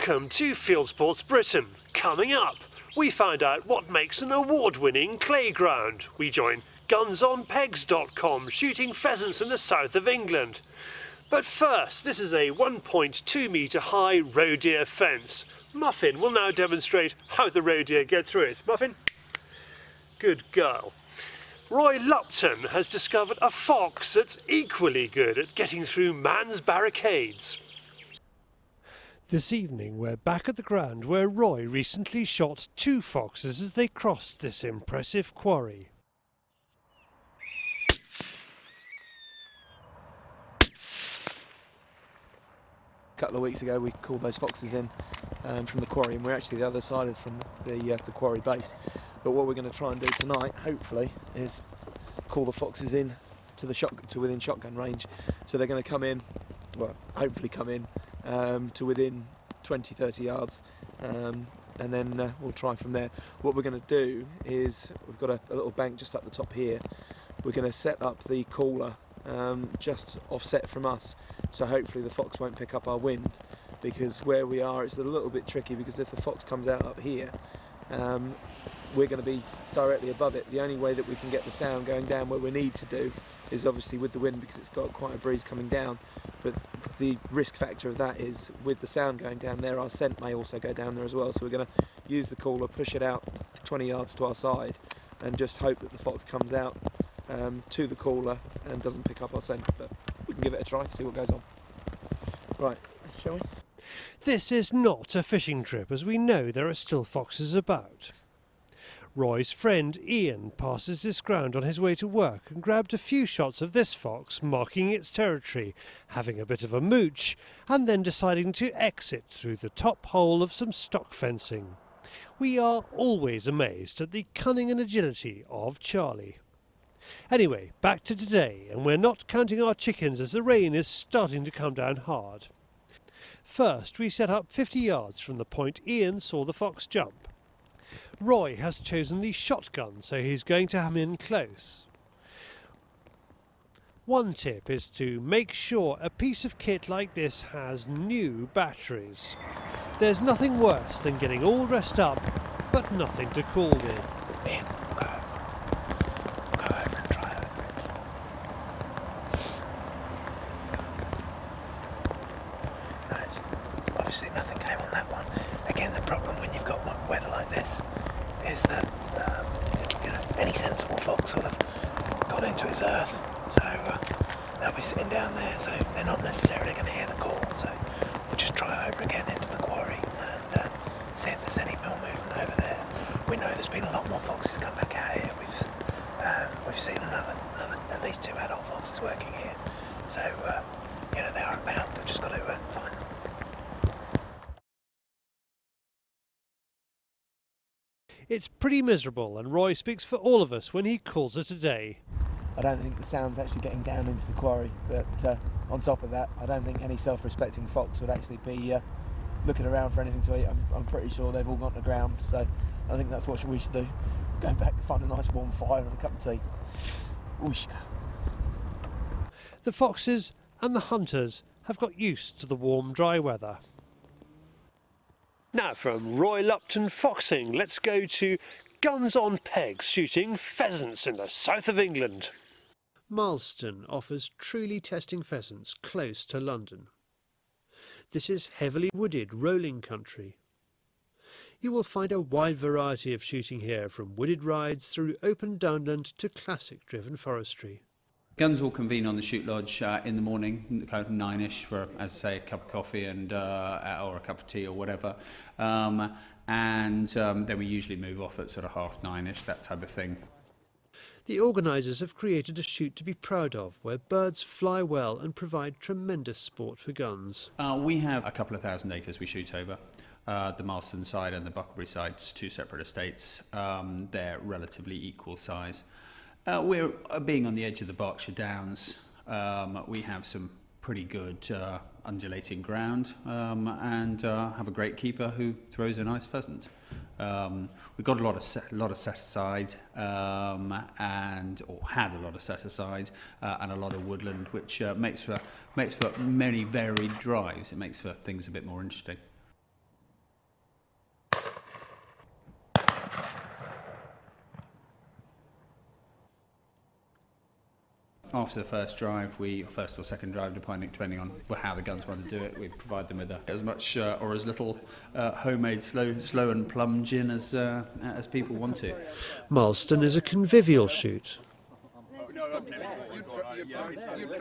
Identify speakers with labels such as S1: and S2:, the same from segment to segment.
S1: Welcome to Fieldsports Britain. Coming up, we find out what makes an award-winning playground. We join gunsonpegs.com shooting pheasants in the south of England. But first, this is a 1.2 metre high roe deer fence. Muffin will now demonstrate how the roe deer get through it. Muffin? Good girl. Roy Lupton has discovered a fox that's equally good at getting through man's barricades. This evening we're back at the ground where Roy recently shot 2 foxes as they crossed this impressive quarry.
S2: A couple of weeks ago we called those foxes in from the quarry, and we're actually the other side from the quarry base. But what we're going to try and do tonight, hopefully, is call the foxes in to within shotgun range. So they're going to come in, well, hopefully come in to within 20-30 yards, and then we'll try from there. What we're going to do is, we've got a little bank just up the top here. We're going to set up the caller just offset from us, so hopefully the fox won't pick up our wind, because where we are it's a little bit tricky, because if the fox comes out up here, we're going to be directly above it. The only way that we can get the sound going down where we need to do is obviously with the wind, because it's got quite a breeze coming down. But the risk factor of that is, with the sound going down there, our scent may also go down there as well. So we're going to use the caller, push it out 20 yards to our side, and just hope that the fox comes out to the caller and doesn't pick up our scent. But we can give it a try, see what goes on. Right, shall we?
S1: This is not a fishing trip, as we know there are still foxes about. Roy's friend Ian passes this ground on his way to work and grabbed a few shots of this fox marking its territory, having a bit of a mooch, and then deciding to exit through the top hole of some stock fencing. We are always amazed at the cunning and agility of Charlie. Anyway, back to today, and we're not counting our chickens as the rain is starting to come down hard. First, we set up 50 yards from the point Ian saw the fox jump. Roy has chosen the shotgun, so he's going to ham in close. One tip is to make sure a piece of kit like this has new batteries. There's nothing worse than getting all dressed up, but nothing to call with.
S2: Ian, go over and try it. No, obviously nothing came on that one. Again, the problem when you've got weather like this is that any sensible fox will have got into its earth, so they'll be sitting down there, so they're not necessarily going to hear the call. So we'll just try over again into the quarry and see if there's any more movement over there. We know there's been a lot more foxes come back out here. We've seen another at least 2 adult foxes working here, so they are about. We've just got to find them.
S1: It's pretty miserable, and Roy speaks for all of us when he calls it a day.
S2: I don't think the sound's actually getting down into the quarry, but on top of that, I don't think any self-respecting fox would actually be looking around for anything to eat. I'm pretty sure they've all gone to ground, so I think that's what we should do. Go back, find a nice warm fire and a cup of tea. Whoosh.
S1: The foxes and the hunters have got used to the warm, dry weather. Now from Roy Lupton foxing, let's go to Guns on Pegs shooting pheasants in the south of England. Marlston offers truly testing pheasants close to London. This is heavily wooded rolling country. You will find a wide variety of shooting here, from wooded rides through open downland to classic driven forestry.
S3: Guns will convene on the shoot lodge in the morning, kind of 9ish, for, as I say, a cup of coffee and or a cup of tea or whatever, and then we usually move off at sort of 9:30ish, that type of thing.
S1: The organisers have created a shoot to be proud of, where birds fly well and provide tremendous sport for guns.
S3: We have a couple of thousand acres we shoot over. The Marlston side and the Bucklebury side, 2 separate estates. They're relatively equal size. We're being on the edge of the Berkshire Downs. We have some pretty good undulating ground and have a great keeper who throws a nice pheasant. We've got a lot of set aside or had a lot of set aside and a lot of woodland, which makes for many varied drives. It makes for things a bit more interesting. After the first drive, first or second drive, depending on how the guns want to do it, we provide them with as much or as little homemade slow and plum gin as people want to.
S1: Marlston is a convivial shoot.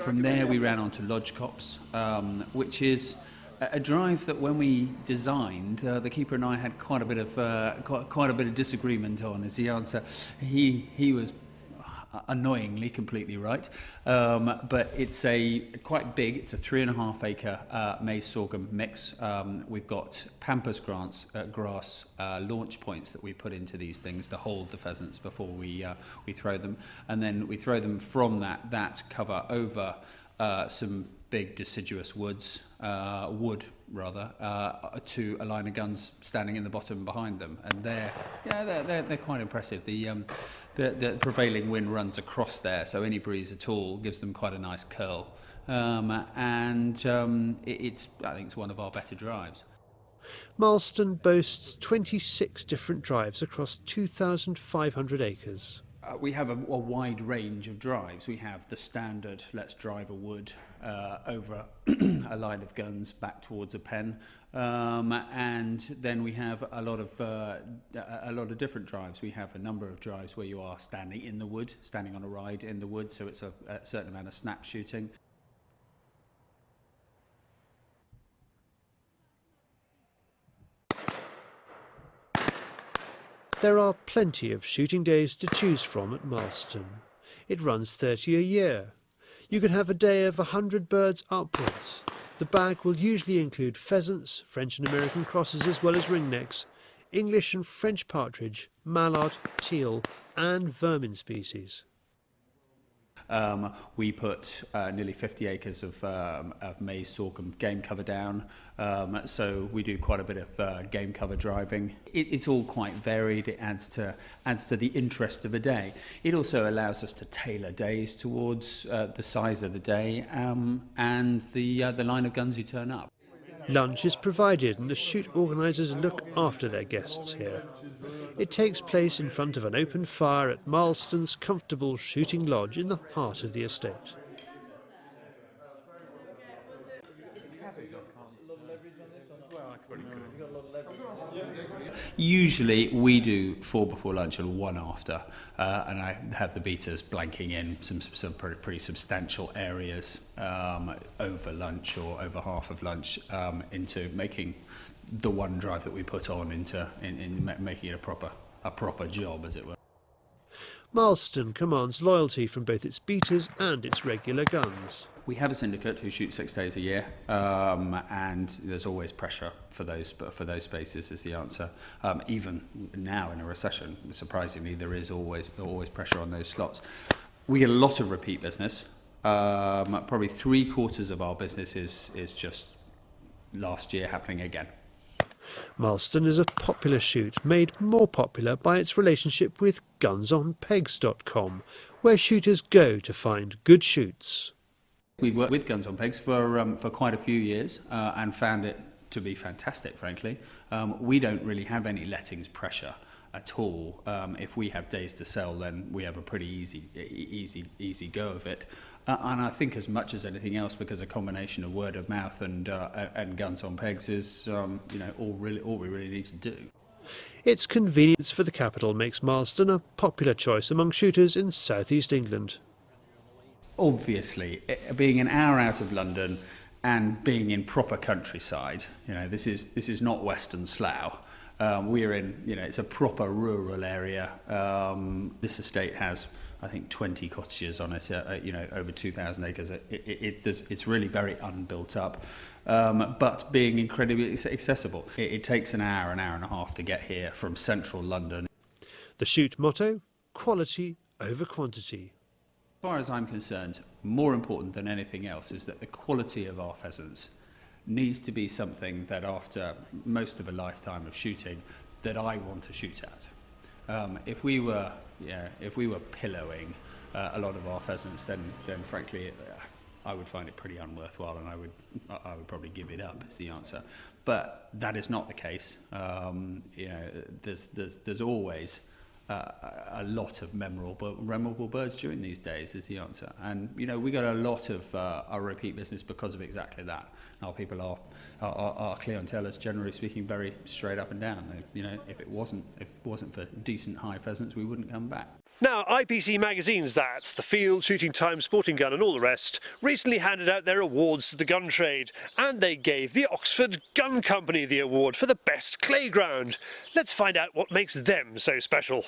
S3: From there we ran on to Lodge Copse, which is a drive that when we designed, the keeper and I had quite a bit of disagreement on. Is the answer? He was annoyingly completely right, but it's quite big. It's a 3.5 acre maize sorghum mix. We've got pampas grass launch points that we put into these things to hold the pheasants before we throw them, and then we throw them from that cover over some big deciduous wood to a line of guns standing in the bottom behind them, and they're quite impressive. The prevailing wind runs across there, so any breeze at all gives them quite a nice curl, I think it's one of our better drives.
S1: Marlston boasts 26 different drives across 2,500 acres.
S3: We have a wide range of drives. We have the standard, let's drive a wood over a line of guns back towards a pen, and then we have a lot of different drives. We have a number of drives where you are standing in the wood, standing on a ride in the wood, so it's a certain amount of snap shooting.
S1: There are plenty of shooting days to choose from at Marlston. It runs 30 a year. You can have a day of 100 birds upwards. The bag will usually include pheasants, French and American crosses as well as ringnecks, English and French partridge, mallard, teal and vermin species.
S3: We put nearly 50 acres of maize sorghum game cover down, so we do quite a bit of game cover driving. It's all quite varied. It adds to the interest of a day. It also allows us to tailor days towards the size of the day and the line of guns who turn up.
S1: Lunch is provided and the shoot organisers look after their guests here. It takes place in front of an open fire at Marlston's comfortable shooting lodge in the heart of the estate.
S3: Usually we do 4 before lunch and 1 after, and I have the beaters blanking in some pretty substantial areas over lunch or over half of lunch into making the one drive that we put on into making it a proper job, as it were.
S1: Marlston commands loyalty from both its beaters and its regular guns.
S3: We have a syndicate who shoot 6 days a year, and there's always pressure for those spaces is the answer. Even now in a recession, surprisingly, there is always pressure on those slots. We get a lot of repeat business. Probably 3/4 of our business is just last year happening again.
S1: Marlston is a popular shoot, made more popular by its relationship with gunsonpegs.com, where shooters go to find good shoots.
S3: We worked with Guns on Pegs for quite a few years and found it to be fantastic, frankly. We don't really have any lettings pressure at all. If we have days to sell, then we have a pretty easy go of it. And I think as much as anything else, because a combination of word of mouth and Guns on Pegs is all we really need to do.
S1: Its convenience for the capital makes Marlston a popular choice among shooters in southeast England.
S3: Obviously, being an hour out of London and being in proper countryside, this is not Western Slough. We're in, it's a proper rural area. This estate has, I think, 20 cottages on it, over 2,000 acres. It's really very unbuilt up, but being incredibly accessible. It takes an hour and a half to get here from central London.
S1: The shoot motto: quality over quantity.
S3: As far as I'm concerned, more important than anything else is that the quality of our pheasants needs to be something that after most of a lifetime of shooting that I want to shoot at. If we were pillowing a lot of our pheasants, then frankly I would find it pretty unworthwhile, and I would probably give it up is the answer. But that is not the case. There's always a lot of memorable birds during these days is the answer. And you know, we got a lot of our repeat business because of exactly that. Our people are clienteles, generally speaking, very straight up and down. You know, if it wasn't for decent high pheasants, we wouldn't come back.
S1: Now, IPC Magazine's That's, the Field, Shooting Time, Sporting Gun and all the rest, recently handed out their awards to the gun trade, and they gave the Oxford Gun Company the award for the best playground. Let's find out what makes them so special.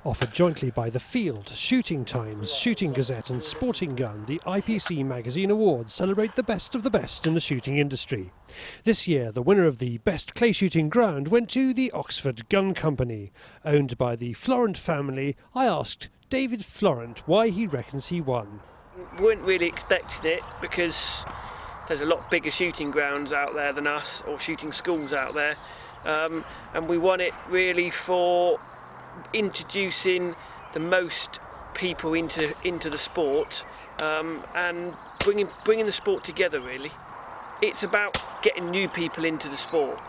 S1: Offered jointly by the Field, Shooting Times, Shooting Gazette and Sporting Gun, the IPC Magazine Awards celebrate the best of the best in the shooting industry. This year, the winner of the Best Clay Shooting Ground went to the Oxford Gun Company. Owned by the Florent family, I asked David Florent why he reckons he won.
S4: We weren't really expecting it because there's a lot bigger shooting grounds out there than us, or shooting schools out there, and we won it really for introducing the most people into the sport, and bringing the sport together. Really, it's about getting new people into the sport,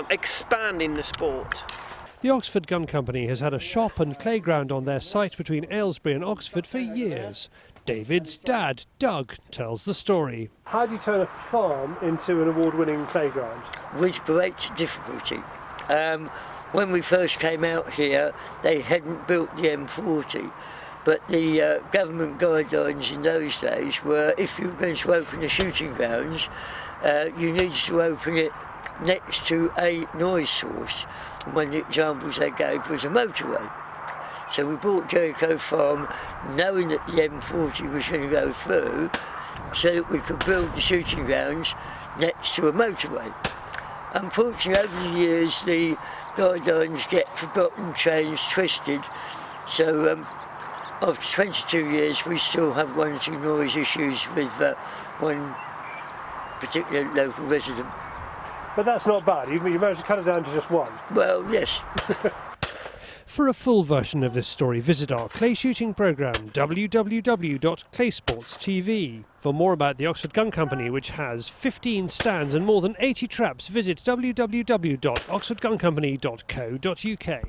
S4: expanding the sport.
S1: The Oxford Gun Company has had a shop and playground on their site between Aylesbury and Oxford for years. David's dad, Doug, tells the story. How do you turn a farm into an award-winning playground?
S5: With great difficulty. When we first came out here, they hadn't built the M40, but the government guidelines in those days were if you were going to open a shooting grounds, you needed to open it next to a noise source. And one of the examples they gave was a motorway. So we bought Jericho Farm knowing that the M40 was going to go through, so that we could build the shooting grounds next to a motorway. Unfortunately, over the years, the guidelines get forgotten, changed, twisted. So after 22 years, we still have 1 or 2 noise issues with one particular local resident.
S1: But that's not bad. You managed to cut it down to just one.
S5: Well, yes.
S1: For a full version of this story, visit our clay shooting programme, www.claysportstv. For more about the Oxford Gun Company, which has 15 stands and more than 80 traps, visit www.oxfordguncompany.co.uk.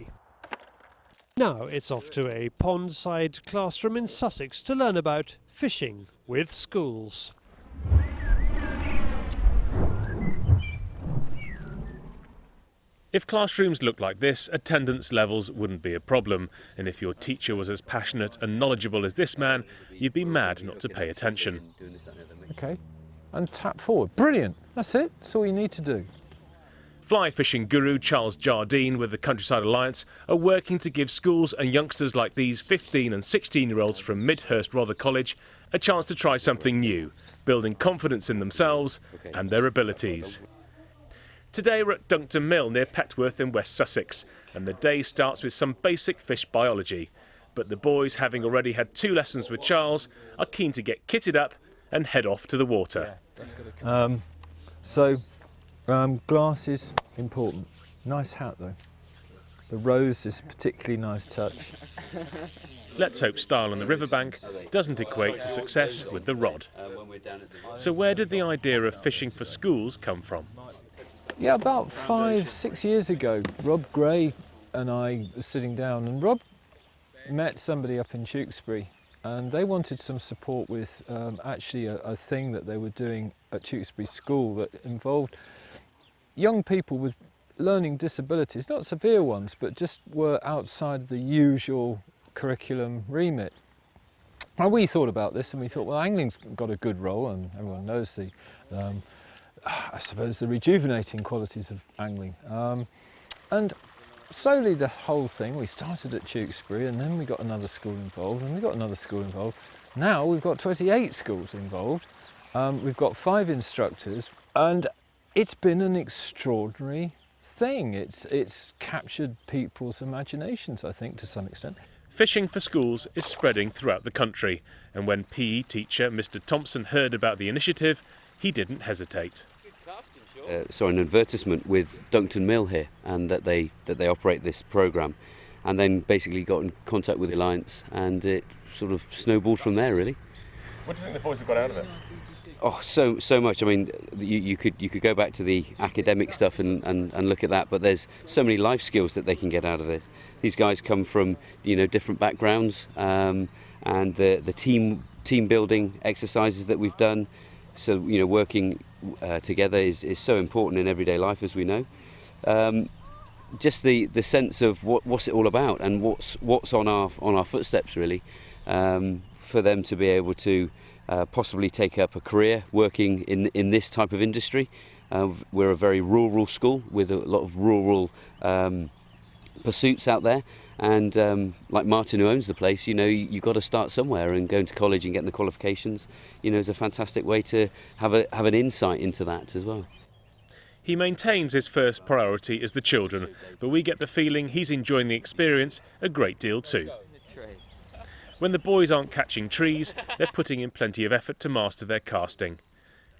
S1: Now it's off to a pondside classroom in Sussex to learn about fishing with schools.
S6: If classrooms looked like this, attendance levels wouldn't be a problem, and if your teacher was as passionate and knowledgeable as this man, you'd be mad not to pay attention.
S7: Okay, and tap forward. Brilliant, that's it, that's all you need to do.
S6: Fly fishing guru Charles Jardine with the Countryside Alliance are working to give schools and youngsters like these 15 and 16-year-olds from Midhurst Rother College a chance to try something new, building confidence in themselves and their abilities. Today we're at Duncton Mill near Petworth in West Sussex, and the day starts with some basic fish biology. But the boys, having already had 2 lessons with Charles, are keen to get kitted up and head off to the water.
S7: Glasses, important. Nice hat though. The rose is a particularly nice touch.
S6: Let's hope style on the riverbank doesn't equate to success with the rod. So where did the idea of fishing for schools come from?
S7: Yeah, about 5-6 years ago, Rob Gray and I were sitting down, and Rob met somebody up in Tewkesbury, and they wanted some support with actually a thing that they were doing at Tewkesbury School that involved young people with learning disabilities, not severe ones, but just were outside the usual curriculum remit. And we thought about this, and we thought, well, angling's got a good role, and everyone knows the I suppose the rejuvenating qualities of angling. And slowly the whole thing, we started at Tewkesbury, and then we got another school involved, and we got another school involved. Now we've got 28 schools involved. We've got 5 instructors, and it's been an extraordinary thing. It's captured people's imaginations, I think, to some extent.
S6: Fishing for schools is spreading throughout the country, and when PE teacher Mr. Thompson heard about the initiative, he didn't hesitate.
S8: Saw an advertisement with Duncton Mill here, and that they operate this programme, and then basically got in contact with the Alliance, and it sort of snowballed from there, really.
S6: What do you think the boys have got out of it?
S8: Oh, so much. I mean, you could go back to the academic stuff and look at that, but there's so many life skills that they can get out of this. These guys come from, you know, different backgrounds, and the team building exercises that we've done. So, you know, working together is so important in everyday life, as we know. Just the sense of what's it all about and what's on our footsteps, really, for them to be able to possibly take up a career working in this type of industry. We're a very rural school with a lot of rural pursuits out there, and like Martin, who owns the place, you know, you've got to start somewhere, and going to college and getting the qualifications, you know, is a fantastic way to have an insight into that as well.
S6: He maintains his first priority is the children, but we get the feeling he's enjoying the experience a great deal too. When the boys aren't catching trees, they're putting in plenty of effort to master their casting.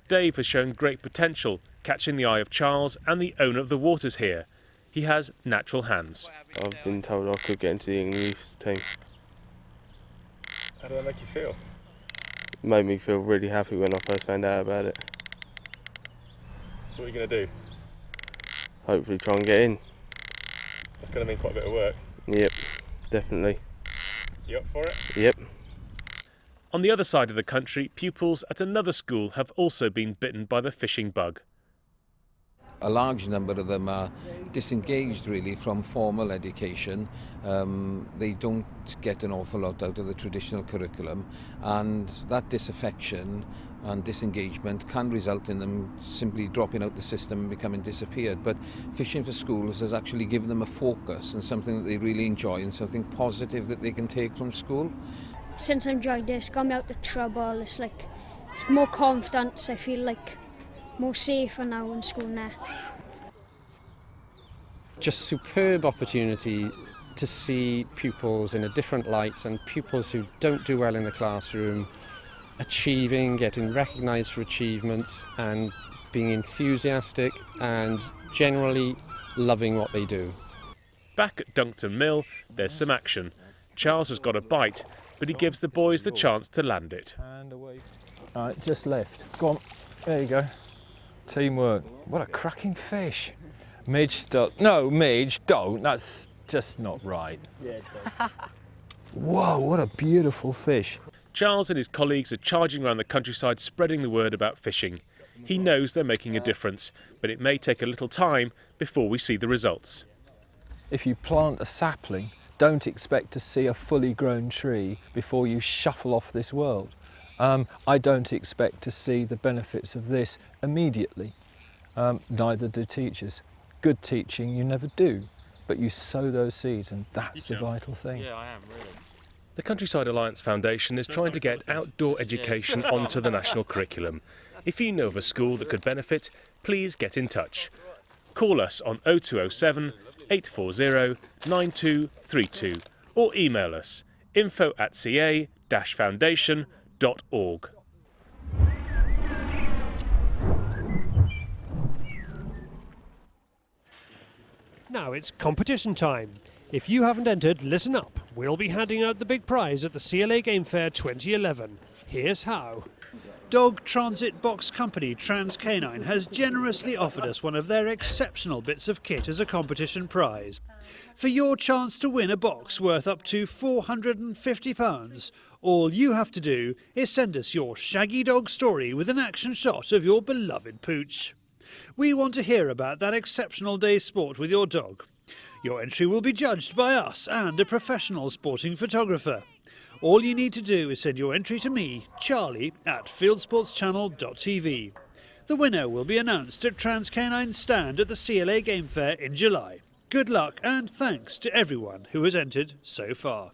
S6: Dave has shown great potential, catching the eye of Charles and the owner of the waters here. He has natural hands.
S9: I've been told I could get into the England youth team.
S10: How did that make you feel?
S9: It made me feel really happy when I first found out about it.
S10: So what are you going to do?
S9: Hopefully try and get in.
S10: That's going to mean quite a bit of work.
S9: Yep, definitely.
S10: You up for it?
S9: Yep.
S6: On the other side of the country, pupils at another school have also been bitten by the fishing bug.
S11: A large number of them are disengaged really from formal education. They don't get an awful lot out of the traditional curriculum, and that disaffection and disengagement can result in them simply dropping out the system and becoming disappeared. But fishing for schools has actually given them a focus and something that they really enjoy and something positive that they can take from school.
S12: Since I've joined this, got me out of trouble. It's more confidence. I feel like more safer now in school now.
S13: Just superb opportunity to see pupils in a different light, and pupils who don't do well in the classroom achieving, getting recognised for achievements and being enthusiastic and generally loving what they do.
S6: Back at Duncton Mill, there's some action. Charles has got a bite, but he gives the boys the chance to land it.
S7: Alright, just left. Go on. There you go. Teamwork. What a cracking fish. Midge, don't. No, Midge, don't. That's just not right. Whoa, what a beautiful fish.
S6: Charles and his colleagues are charging around the countryside spreading the word about fishing. He knows they're making a difference, but it may take a little time before we see the results.
S7: If you plant a sapling, don't expect to see a fully grown tree before you shuffle off this world. I don't expect to see the benefits of this immediately. Neither do teachers. Good teaching you never do, but you sow those seeds, and that's the vital thing.
S10: Yeah, I am, really.
S6: The Countryside Alliance Foundation is trying to get outdoor education onto the national curriculum. If you know of a school that could benefit, please get in touch. Call us on 0207 840 9232 or email us info@ca-foundation.org.
S1: Now it's competition time. If you haven't entered, listen up. We'll be handing out the big prize at the CLA Game Fair 2011. Here's how.
S14: Dog Transit Box Company TransCanine has generously offered us one of their exceptional bits of kit as a competition prize. For your chance to win a box worth up to £450, all you have to do is send us your shaggy dog story with an action shot of your beloved pooch. We want to hear about that exceptional day's sport with your dog. Your entry will be judged by us and a professional sporting photographer. All you need to do is send your entry to me, Charlie, at fieldsportschannel.tv. The winner will be announced at TransCanine's stand at the CLA Game Fair in July. Good luck and thanks to everyone who has entered so far.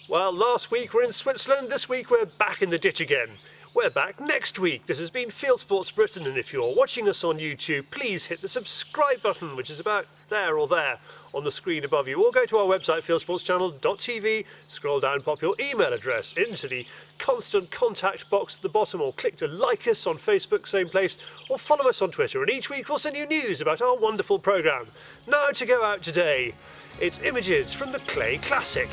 S1: Well, last week we're in Switzerland, this week we're back in the ditch again. We're back next week. This has been Fieldsports Britain, and if you're watching us on YouTube, please hit the subscribe button, which is about there or there on the screen above you, or go to our website fieldsportschannel.tv, scroll down, pop your email address into the constant contact box at the bottom, or click to like us on Facebook, same place, or follow us on Twitter, and each week we'll send you news about our wonderful programme. Now to go out today, it's images from the Clay Classic.